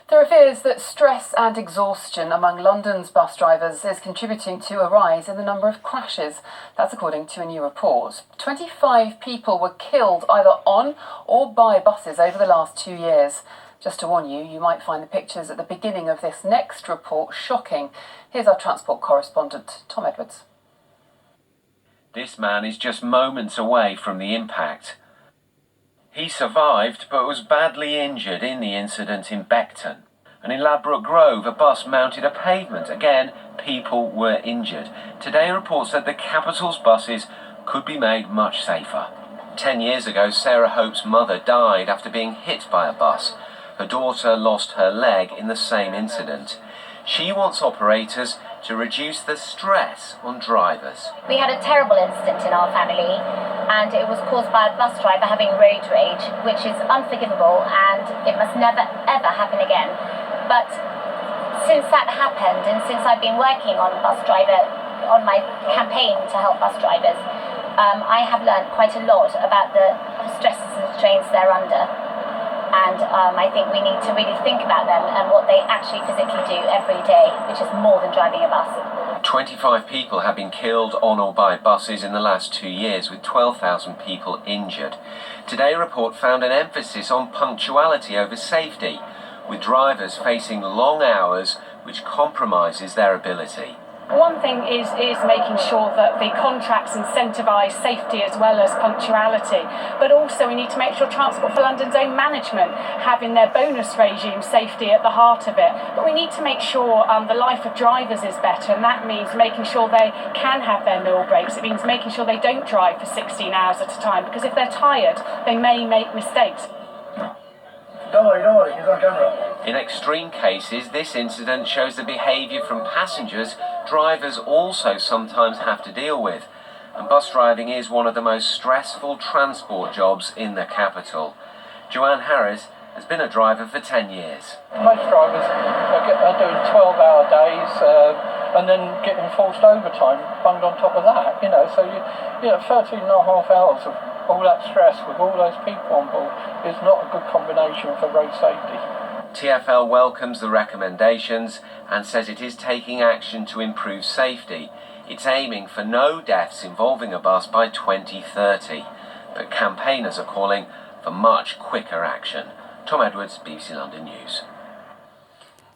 There are fears that stress and exhaustion among London's bus drivers is contributing to a rise in the number of crashes. That's according to a new report. 25 people were killed either on or by buses over the last 2 years. Just to warn you, you might find the pictures at the beginning of this next report shocking. Here's our transport correspondent, Tom Edwards. This man is just moments away from the impact. He survived but was badly injured in the incident in Beckton. And in Ladbroke Grove, a bus mounted a pavement. Again, people were injured. Today reports that the capital's buses could be made much safer. 10 years ago, Sarah Hope's mother died after being hit by a bus. Her daughter lost her leg in the same incident. She wants operators to reduce the stress on drivers. We had a terrible incident in our family, and it was caused by a bus driver having road rage, which is unforgivable and it must never ever happen again. But since that happened, and since I've been working on my campaign to help bus drivers, I have learned quite a lot about the stresses and strains they're under. And I think we need to really think about them and what they actually physically do every day, which is more than driving a bus. 25 people have been killed on or by buses in the last 2 years, with 12,000 people injured. Today, a report found an emphasis on punctuality over safety, with drivers facing long hours, which compromises their ability. One thing is making sure that the contracts incentivise safety as well as punctuality, but also we need to make sure Transport for London's own management having their bonus regime safety at the heart of it. But we need to make sure the life of drivers is better, and that means making sure they can have their meal breaks. It means making sure they don't drive for 16 hours at a time, because if they're tired, they may make mistakes. Don't worry, he's on camera. In extreme cases, this incident shows the behaviour from passengers drivers also sometimes have to deal with. And bus driving is one of the most stressful transport jobs in the capital. Joanne Harris has been a driver for 10 years. Most drivers are doing 12-hour days and then getting forced overtime bunged on top of that, so 13 and a half hours of all that stress with all those people on board is not a good combination for road safety. TfL welcomes the recommendations and says it is taking action to improve safety. It's aiming for no deaths involving a bus by 2030, but campaigners are calling for much quicker action. Tom Edwards, BBC London News.